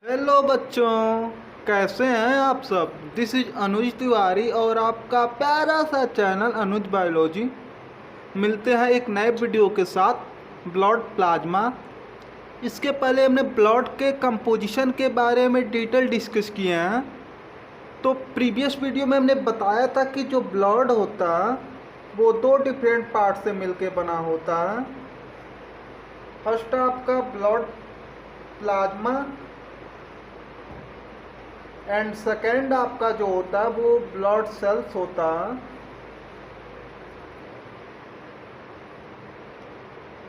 Hello बच्चों, कैसे हैं आप सब। दिस इज अनुज तिवारी और आपका प्यारा सा चैनल अनुज बायोलॉजी। मिलते हैं एक नए वीडियो के साथ ब्लड प्लाज्मा। इसके पहले हमने ब्लड के कंपोजिशन के बारे में डिटेल डिस्कस किए हैं। तो प्रीवियस वीडियो में हमने बताया था कि जो ब्लड होता है वो दो डिफरेंट पार्ट से मिलके बना होता है। फर्स्ट आपका ब्लड प्लाज्मा एंड सेकेंड आपका जो होता है वो ब्लड सेल्स होता है।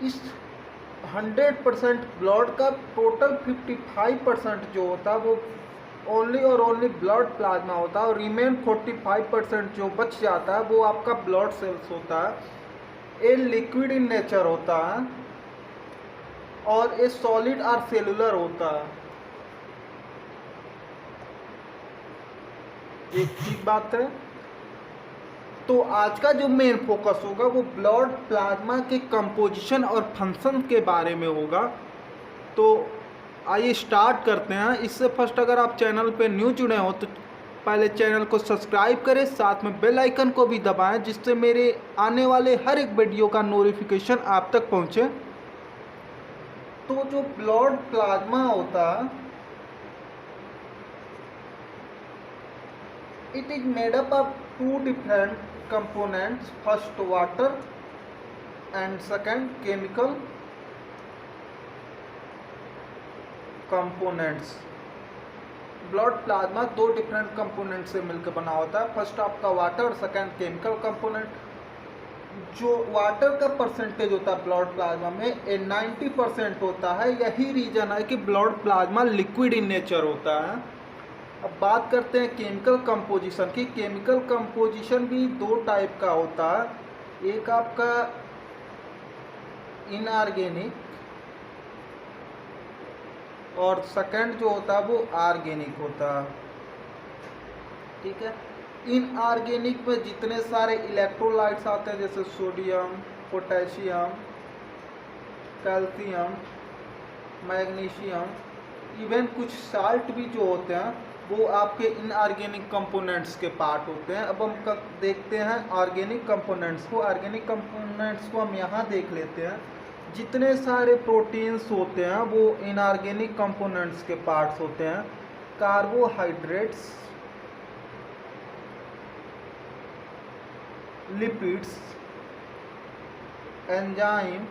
इस 100% ब्लड का टोटल 55% जो होता है वो ओनली और ओनली ब्लड प्लाज्मा होता है और रिमेन 45% जो बच जाता है वो आपका ब्लड सेल्स होता है। ये लिक्विड इन नेचर होता है और ये सॉलिड और सेलुलर होता है। एक ठीक बात है। तो आज का जो मेन फोकस होगा वो ब्लड प्लाज्मा के कंपोजिशन और फंक्शन के बारे में होगा। तो आइए स्टार्ट करते हैं। इससे फर्स्ट अगर आप चैनल पे न्यू जुड़े हो तो पहले चैनल को सब्सक्राइब करें, साथ में बेल आइकन को भी दबाएं जिससे मेरे आने वाले हर एक वीडियो का नोटिफिकेशन आप तक पहुंचे। तो जो ब्लड प्लाज्मा होता है it is made up of two different components, first water and second chemical components। Blood plasma दो डिफरेंट कंपोनेंट से मिलकर बना होता है। फर्स्ट आपका वाटर और सेकेंड केमिकल कंपोनेंट। जो वाटर का परसेंटेज होता है ब्लड प्लाज्मा में ये 90% होता है। यही रीजन है कि blood plasma liquid in nature होता है। अब बात करते हैं केमिकल कंपोजिशन की। केमिकल कंपोजिशन भी दो टाइप का होता है। एक आपका इनऑर्गेनिक और सेकंड जो होता है वो ऑर्गेनिक होता है। ठीक है। इनऑर्गेनिक में जितने सारे इलेक्ट्रोलाइट्स आते हैं जैसे sodium, potassium, calcium, magnesium, even कुछ साल्ट भी जो होते हैं वो आपके इनऑर्गेनिक कंपोनेंट्स के पार्ट होते हैं। अब हम देखते हैं ऑर्गेनिक कंपोनेंट्स को। ऑर्गेनिक कंपोनेंट्स को हम यहाँ देख लेते हैं। जितने सारे प्रोटीन्स होते हैं वो इनऑर्गेनिक कंपोनेंट्स के पार्ट्स होते हैं। Carbohydrates, lipids, enzyme,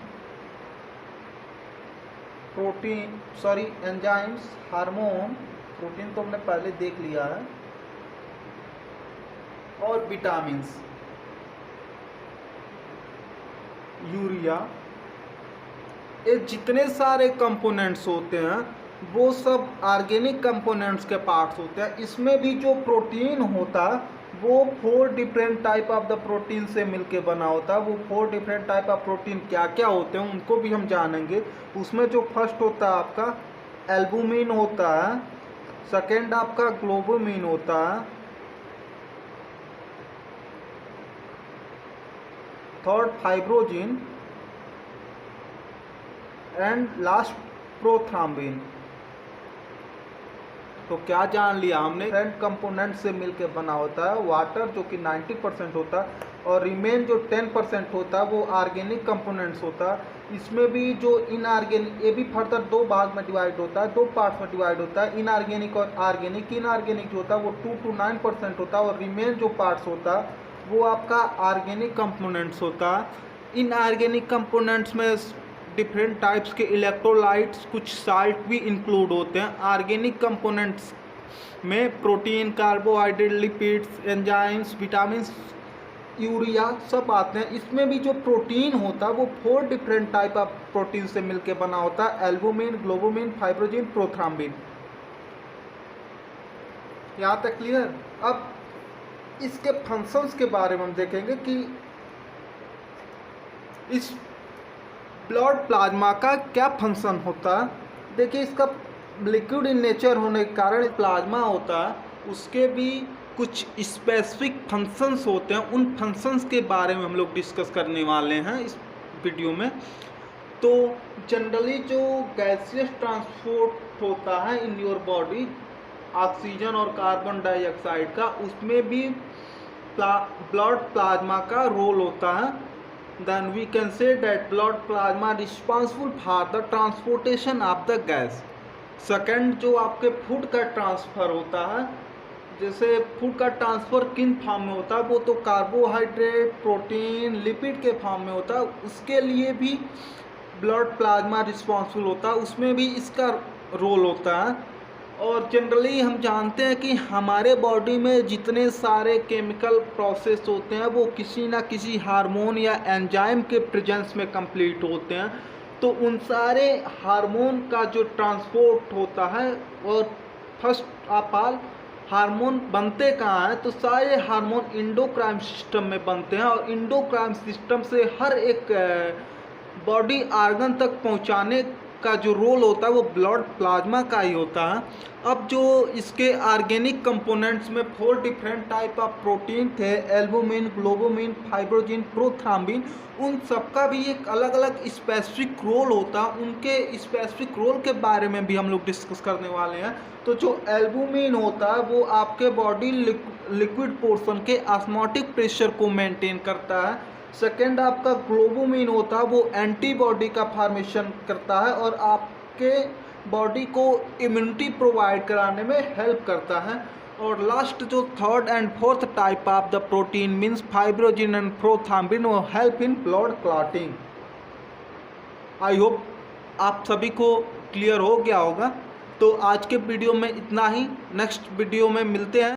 enzymes, hormone, protein तो हमने पहले देख लिया है, और विटामिन्स, यूरिया। ये जितने सारे कंपोनेंट्स होते हैं वो सब ऑर्गेनिक कंपोनेंट्स के पार्ट्स होते हैं। इसमें भी जो प्रोटीन होता है वो 4 different type of the protein से मिलके बना होता है। वो 4 डिफरेंट टाइप ऑफ प्रोटीन क्या क्या होते हैं उनको भी हम जानेंगे। उसमें जो फर्स्ट होता है आपका एल्बुमिन होता है, सेकेंड आपका ग्लोबुमिन होता है, थर्ड फाइब्रोजिन एंड लास्ट प्रोथ्राम्बिन। तो क्या जान लिया हमने, डिफरेंट कंपोनेंट से मिलकर बना होता है। वाटर जो कि 90% होता है और रिमेन जो 10% होता है वो ऑर्गेनिक कंपोनेंट्स होता है। इसमें भी जो इनऑर्गेनिक, ये भी फर्दर दो भाग में डिवाइड होता है, दो पार्ट्स में डिवाइड होता है, इनऑर्गेनिक और ऑर्गेनिक। इनऑर्गेनिक जो होता है वो 2 to 9% होता है और रिमेन जो पार्ट्स होता है वो आपका ऑर्गेनिक कंपोनेंट्स होता है। इनऑर्गेनिक कंपोनेंट्स में डिफरेंट टाइप्स के इलेक्ट्रोलाइट्स, कुछ साल्ट भी इंक्लूड होते हैं। ऑर्गेनिक कंपोनेंट्स में protein, carbohydrate, lipids, enzymes, vitamins, urea सब आते हैं। इसमें भी जो प्रोटीन होता है वो 4 डिफरेंट टाइप ऑफ प्रोटीन से मिलकर बना होता है। एल्बुमिन, ग्लोबुमिन, फाइब्रोजिन, प्रोथ्राम्बिन। यहाँ तक क्लियर। अब इसके फंक्शंस के बारे में हम देखेंगे कि इस ब्लड प्लाज्मा का क्या फंक्शन होता है। देखिए, इसका लिक्विड इन नेचर होने के कारण प्लाज्मा होता है उसके भी कुछ स्पेसिफिक फंक्शंस होते हैं। उन फंक्शंस के बारे में हम लोग डिस्कस करने वाले हैं इस वीडियो में। तो जनरली जो गैसियस ट्रांसपोर्ट शिफ्ट होता है इन योर बॉडी ऑक्सीजन और कार्बन डाइऑक्साइड का, उसमें भी ब्लड प्लाज्मा का रोल होता है। Then we can say that blood plasma responsible for the transportation of the gas. Second, जो आपके फूड का ट्रांसफ़र होता है, जैसे फूड का ट्रांसफ़र किन फॉर्म में होता है, वो तो कार्बोहाइड्रेट, प्रोटीन, लिपिड के फॉर्म में होता है, उसके लिए भी ब्लड प्लाज्मा रिस्पॉन्सिबल होता है, उसमें भी इसका रोल होता है। और जनरली हम जानते हैं कि हमारे बॉडी में जितने सारे केमिकल प्रोसेस होते हैं वो किसी ना किसी हार्मोन या एंजाइम के प्रेजेंस में कंप्लीट होते हैं। तो उन सारे हार्मोन का जो ट्रांसपोर्ट होता है, और फर्स्ट ऑफ ऑल हार्मोन बनते कहाँ हैं, तो सारे हार्मोन इंडोक्राइन सिस्टम में बनते हैं, और इंडोक्राइन सिस्टम से हर एक बॉडी आर्गन तक पहुँचाने का जो रोल होता है वो ब्लड प्लाज्मा का ही होता है। अब जो इसके ऑर्गेनिक कंपोनेंट्स में 4 डिफरेंट टाइप ऑफ प्रोटीन थे, एल्बुमिन, ग्लोबुमिन, फाइब्रोजिन, प्रोथ्राम्बिन, उन सबका भी एक अलग अलग स्पेसिफिक रोल होता है। उनके स्पेसिफिक रोल के बारे में भी हम लोग डिस्कस करने वाले हैं। तो जो एल्बुमिन होता है वो आपके बॉडी लिक्विड पोर्शन के ऑस्मोटिक प्रेशर को मेंटेन करता है। सेकेंड, आपका ग्लोबुमिन होता है वो एंटीबॉडी का फॉर्मेशन करता है और आपके बॉडी को इम्यूनिटी प्रोवाइड कराने में हेल्प करता है। और लास्ट जो third and fourth type of the protein means fibrinogen and prothrombin, वो help in blood clotting. I hope आप सभी को क्लियर हो गया होगा। तो आज के वीडियो में इतना ही, नेक्स्ट वीडियो में मिलते हैं।